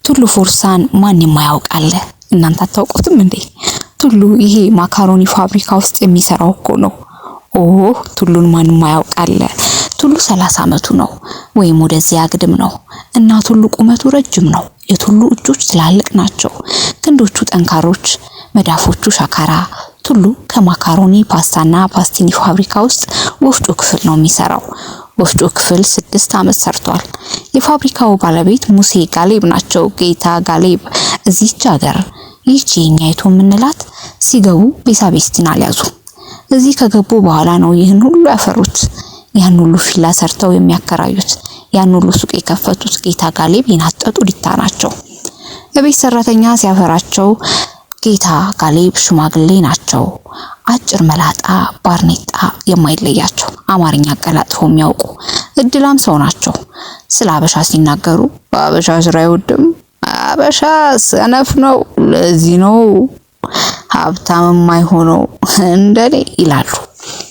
ቱሉ ፎርሳን ማን የማያውቃል? እናንተ አታውቁትም እንዴ? ቱሉ ይሄ ማካሮኒ ፋብሪካ ውስጥ የሚሰራው እኮ ነው። ቱሉን ማን የማያውቃል? ቱሉ 30 አመቱ ነው ወይም ወደዚያ ግድም ነው እና ቱሉ ቁመቱ ረጅም ነው። የቱሉ እጆች ትላልቅ ናቸው፣ ክንዶቹ ጠንካሮች፣ መዳፎቹ ሻካራ። ቱሉ ከማካሮኒ ፓስታና ፓስቲኒ ፋብሪካ ውስጥ ወፍጮ ክፍል ነው የሚሰራው። ወፍጮ ክፍል 6 አመት ሰርቷል። የፋብሪካው ባለቤት ሙሴ ጋሌብ ናቸው። ጌታ ጋሌብ እዚህች ሀገር ይህች የኛይቱ የምንላት ሲገቡ ቤሳቤስቲን አልያዙ። እዚህ ከገቡ በኋላ ነው ይህን ሁሉ ያፈሩት። ያን ሁሉ ፊላ ሰርተው የሚያከራዩት፣ ያን ሁሉ ሱቅ የከፈቱት ጌታ ጋሌብ የናጠጡ ዲታ ናቸው። የቤት ሰራተኛ ሲያፈራቸው ጌታ ጋሌብ ሽማግሌ ናቸው። አጭር መላጣ ባርኔጣ የማይለያቸው፣ አማርኛ አቀላጥፈው የሚያውቁ እድላም ሰው ናቸው። ስለ አበሻ ሲናገሩ አበሻ ስራ አይወድም፣ አበሻ ሰነፍ ነው፣ ለዚህ ነው ሀብታም የማይሆነው እንደኔ ይላሉ።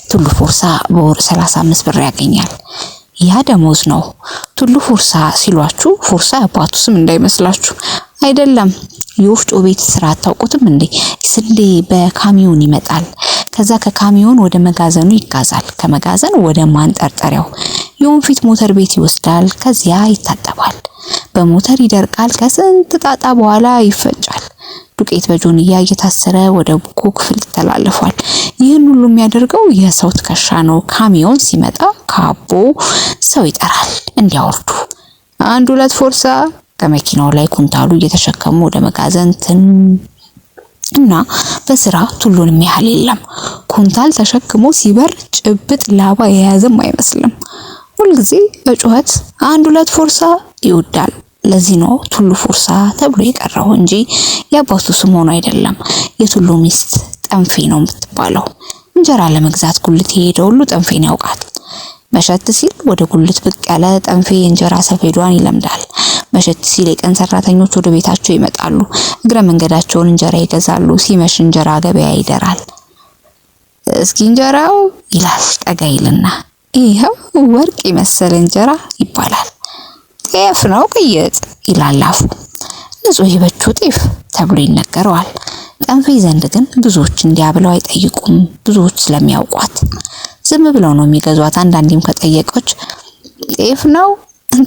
ቱሉ ፎርሳ በወር 35 ብር ያገኛል። ያ ደሞዝ ነው። ቱሉ ፎርሳ ሲሏችሁ ፎርሳ ያባቱ ስም እንዳይመስላችሁ አይደለም። የወፍጮ ቤት ስራ አታውቁትም እንዴ? ስንዴ በካሚዮን ይመጣል። ከዛ ከካሚዮን ወደ መጋዘኑ ይጋዛል። ከመጋዘን ወደ ማንጠርጠሪያው የወንፊት ሞተር ቤት ይወስዳል። ከዚያ ይታጠባል፣ በሞተር ይደርቃል። ከስንት ጣጣ በኋላ ይፈጫል። ዱቄት በጆንያ እየታሰረ ወደ ቡኮ ክፍል ይተላለፋል። ይህን ሁሉ የሚያደርገው የሰው ትከሻ ነው። ካሚዮን ሲመጣ ካቦ ሰው ይጠራል እንዲያወርዱ። 1-2 ፎርሳ ከመኪናው ላይ ኩንታሉ እየተሸከሙ ወደ መጋዘን እና በስራ ቱሉን የሚያህል የለም። ኩንታል ተሸክሞ ሲበር ጭብጥ ላባ የያዘም አይመስልም። ሁልጊዜ በጩኸት 1-2 ፎርሳ ይወዳል። ለዚህ ነው ቱሉ ፎርሳ ተብሎ የቀረው እንጂ የአባቱ ስም ሆኖ አይደለም። የቱሉ ሚስት ጠንፌ ነው የምትባለው። እንጀራ ለመግዛት ጉልት የሄደው ሁሉ ጠንፌን ያውቃል። መሸት ሲል ወደ ጉልት ብቅ ያለ ጠንፌ የእንጀራ ሰፌዷን ይለምዳል። መሸት ሲል የቀን ሰራተኞች ወደ ቤታቸው ይመጣሉ። እግረ መንገዳቸውን እንጀራ ይገዛሉ። ሲመሽ እንጀራ ገበያ ይደራል። እስኪ እንጀራው ይላል ጠጋ ይልና፣ ይሄው ወርቅ የመሰለ እንጀራ ይባላል። ጤፍ ነው ቅይጥ ይላል አፉ። ንጹህ የበቹ ጤፍ ተብሎ ይነገረዋል። ጠንፌ ዘንድ ግን ብዙዎች እንዲያብለው አይጠይቁም። ብዙዎች ስለሚያውቋት ዝም ብለው ነው የሚገዟት። አንዳንዴም ከጠየቆች ጤፍ ነው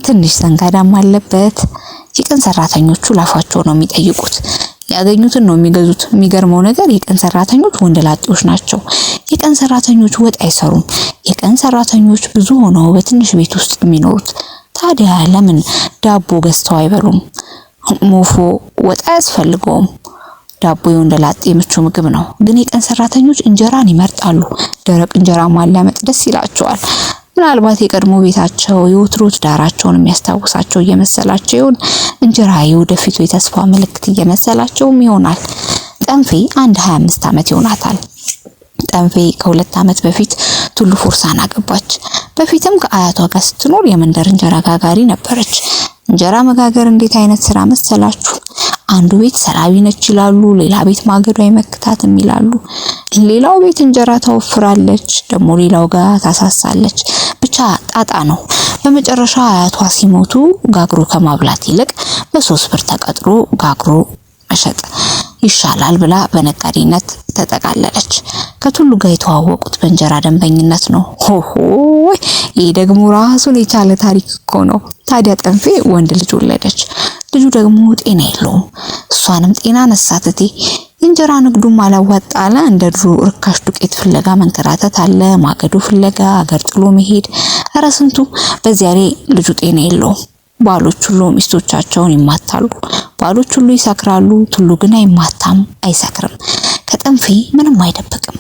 ትንሽ ሰንጋዳም አለበት። የቀን ሰራተኞቹ ላፋቸው ነው የሚጠይቁት። ያገኙትን ነው የሚገዙት። የሚገርመው ነገር የቀን ሰራተኞች ወንደላጤዎች ናቸው። የቀን ሰራተኞች ወጥ አይሰሩም። የቀን ሰራተኞች ብዙ ሆነው በትንሽ ቤት ውስጥ የሚኖሩት። ታዲያ ለምን ዳቦ ገዝተው አይበሉም? ሞፎ ወጥ አያስፈልገውም። ዳቦ የወንደላጤ ምቹ ምግብ ነው። ግን የቀን ሰራተኞች እንጀራን ይመርጣሉ። ደረቅ እንጀራ ማላመጥ ደስ ይላቸዋል። ምናልባት የቀድሞ ቤታቸው የወትሮ ዳራቸውን የሚያስታውሳቸው እየመሰላቸው ይሆን? እንጀራ የወደፊቱ የተስፋ ምልክት እየመሰላቸውም ይሆናል። ጠንፌ 25 አመት ይሆናታል። ጠንፌ ከ2 አመት በፊት ቱሉ ፎርሳን አገባች። በፊትም ከአያቷ ጋር ስትኖር የመንደር እንጀራ ጋጋሪ ነበረች። እንጀራ መጋገር እንዴት አይነት ስራ መሰላችሁ? አንዱ ቤት ሰላቢ ነች ይላሉ፣ ሌላ ቤት ማገዶ አይመክታትም ይላሉ። ሌላው ቤት እንጀራ ታወፍራለች፣ ደግሞ ሌላው ጋር ታሳሳለች። ብቻ ጣጣ ነው። በመጨረሻ አያቷ ሲሞቱ ጋግሮ ከማብላት ይልቅ በ3 ብር ተቀጥሮ ጋግሮ መሸጥ ይሻላል ብላ በነጋዴነት ተጠቃለለች። ከቱሉ ጋር የተዋወቁት በእንጀራ ደንበኝነት ነው። ይህ ደግሞ ራሱን የቻለ ታሪክ እኮ ነው። ታዲያ ጠንፌ ወንድ ልጅ ወለደች። ልጁ ደግሞ ጤና የለውም። እሷንም ጤና ነሳትቴ። የእንጀራ ንግዱም አላዋጣ አለ። እንደ ድሮ ርካሽ ዱቄት ፍለጋ መንከራተት አለ። ማገዶ ፍለጋ አገር ጥሎ መሄድ፣ ኧረ ስንቱ። በዚያ ላይ ልጁ ጤና የለውም። ባሎች ሁሉ ሚስቶቻቸውን ይማታሉ። ባሎች ሁሉ ይሰክራሉ። ቱሉ ግን አይማታም፣ አይሰክርም። ከጠንፌ ምንም አይደብቅም።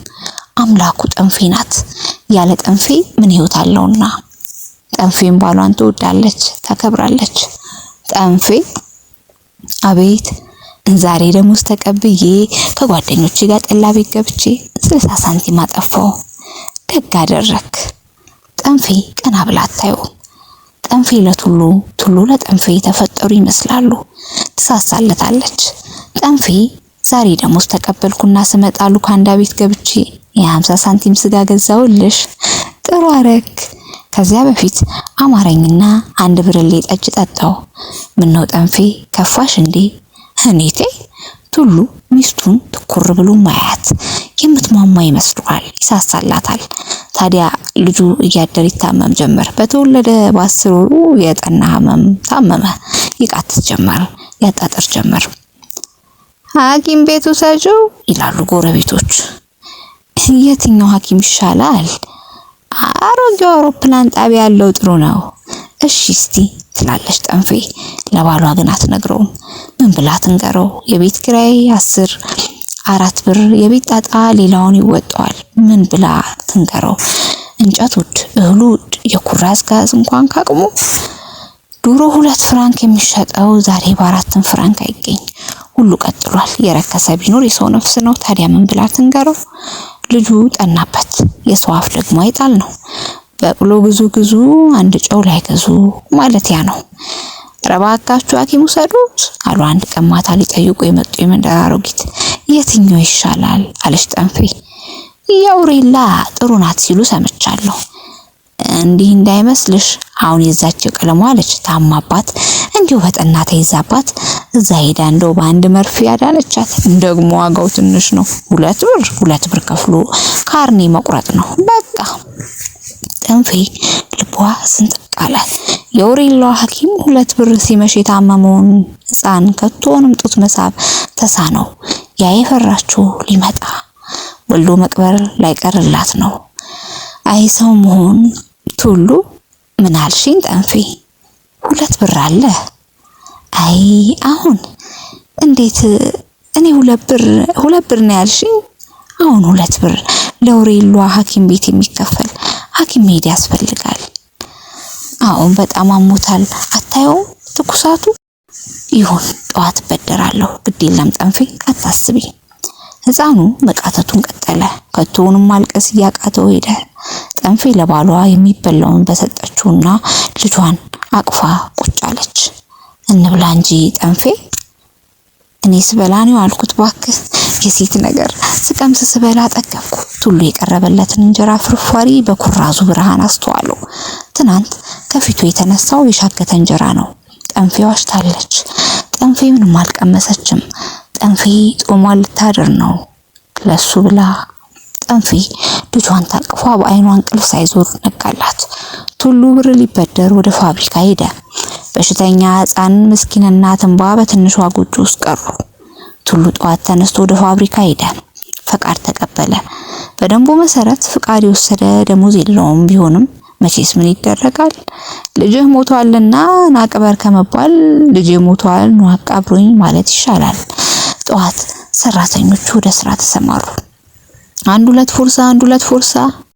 አምላኩ ጠንፌ ናት። ያለ ጠንፌ ምን ህይወት አለውና። ጠንፌም ባሏን ትወዳለች፣ ታከብራለች። ጠንፌ አቤት ዛሬ ደሞዝ ተቀብዬ ከጓደኞቼ ጋር ጠላ ቤት ገብቼ 60 ሳንቲም አጠፋው። ደግ አደረክ። ጠንፌ ቀና ብላ አታየውም። ጠንፌ ለቱሉ፣ ቱሉ ለጠንፌ ተፈጠሩ ይመስላሉ። ትሳሳለታለች። ጠንፌ ዛሬ ደሞዝ ተቀበልኩና ስመጣ ሉካንዳ ቤት ገብቼ የ50 ሳንቲም ስጋ ገዛውልሽ። ጥሩ አረክ። ከዚያ በፊት አማረኝና አንድ ብርሌ ጠጅ ጠጣው። ምነው ጠንፌ ከፋሽ እንዴ? እኔቴ ቱሉ ሚስቱን ትኩር ብሎ ማያት የምትሟሟ ይመስለዋል፣ ይሳሳላታል። ታዲያ ልጁ እያደር ይታመም ጀመር። በተወለደ በ10 ወሩ የጠና ህመም ታመመ። ይቃትት ጀመር፣ ያጣጥር ጀመር። ሐኪም ቤቱ ሰጂው ይላሉ ጎረቤቶች። የትኛው ሐኪም ይሻላል? አሮጌው አውሮፕላን ጣቢያ ያለው ጥሩ ነው። እሺ እስቲ ትላለች ጠንፌ። ለባሏ ግን አትነግረውም። ምን ብላ ትንገረው? የቤት ኪራይ 4 ብር፣ የቤት ጣጣ ሌላውን ይወጣዋል። ምን ብላ ትንገረው? እንጨት ውድ፣ እህሉ ውድ፣ የኩራዝ ጋዝ እንኳን ካቅሙ ድሮ 2 ፍራንክ የሚሸጠው ዛሬ በ4 ፍራንክ አይገኝ። ሁሉ ቀጥሏል። የረከሰ ቢኖር የሰው ነፍስ ነው። ታዲያ ምን ብላ ትንገረው? ልጁ ጠናበት። የሰው አፍ ደግሞ አይጣል ነው። በቅሎ ግዙ አንድ ጨው ላይ ገዙ ማለት ያ ነው። ረባካችሁ ሐኪም ውሰዱት አሉ አንድ ቀን ማታ ሊጠይቁ የመጡ የመንደር አሮጊት። የትኛው ይሻላል አለች ጠንፌ። የአውሬላ ጥሩ ናት ሲሉ ሰምቻለሁ። እንዲህ እንዳይመስልሽ አሁን የዛችው ቀለሟ አለች ታማባት እንዲሁ በጠና ተይዛባት እዛ ሄዳ እንደው በአንድ መርፌ ያዳነቻት። ደግሞ ዋጋው ትንሽ ነው። 2 ብር ከፍሎ ካርኔ መቁረጥ ነው በቃ። ጠንፌ ልቧ ስንጥቅ አለ። የአውሬላው ሐኪም 2 ብር ሲመሽ የታመመውን ሕፃን ከቶንም ጡት መሳብ ተሳነው። ያ የፈራችው ሊመጣ ወልዶ መቅበር ላይቀርላት ነው። አይ ሰው መሆን ቱሉ። ምን አልሽኝ ጠንፌ? 2 ብር አለ። አይ አሁን እንዴት? እኔ 2 ብር ነው ያልሽኝ? አሁን 2 ብር ለአውሬላዋ ሐኪም ቤት የሚከፈል ሐኪም መሄድ ያስፈልጋል። አሁን በጣም አሞታል። አታየውም ትኩሳቱ? ይሁን ጠዋት በደራለሁ። ግድ የለም ጠንፌ አታስቢ። ሕፃኑ መቃተቱን ቀጠለ። ከቶውንም ማልቀስ እያቃተው ሄደ። ጠንፌ ለባሏ የሚበላውን በሰጠችውና ልጇን አቅፋ ቁጭ አለች። እንብላ እንጂ ጠንፌ። እኔ ስበላ ነው አልኩት። ባክህ የሴት ነገር ስቀምስ ስበላ ጠገብኩ። ቱሉ የቀረበለትን እንጀራ ፍርፋሪ በኩራዙ ብርሃን አስተዋለው። ትናንት ከፊቱ የተነሳው የሻገተ እንጀራ ነው። ጠንፌ ዋሽታለች። ጠንፌ ምንም አልቀመሰችም። ጠንፌ ጾሟን ልታድር ነው ለሱ ብላ። ጠንፌ ልጇን ታቅፏ በአይኗ እንቅልፍ ሳይዞር ነቃላት። ቱሉ ብር ሊበደር ወደ ፋብሪካ ሄደ። በሽተኛ ሕፃን ምስኪንና ትንባ በትንሿ ጎጆ ውስጥ ቀሩ። ቱሉ ጠዋት ተነስቶ ወደ ፋብሪካ ሄደ። ፈቃድ ተቀበለ። በደንቡ መሰረት ፍቃድ የወሰደ ደሞዝ የለውም። ቢሆንም መቼስ ምን ይደረጋል? ልጅህ ሞቷልና ናቅበር ከመባል ልጅ ሞቷል ነው አቃብሮኝ ማለት ይሻላል። ጠዋት ሰራተኞቹ ወደ ስራ ተሰማሩ። 1 2 ፎርሳ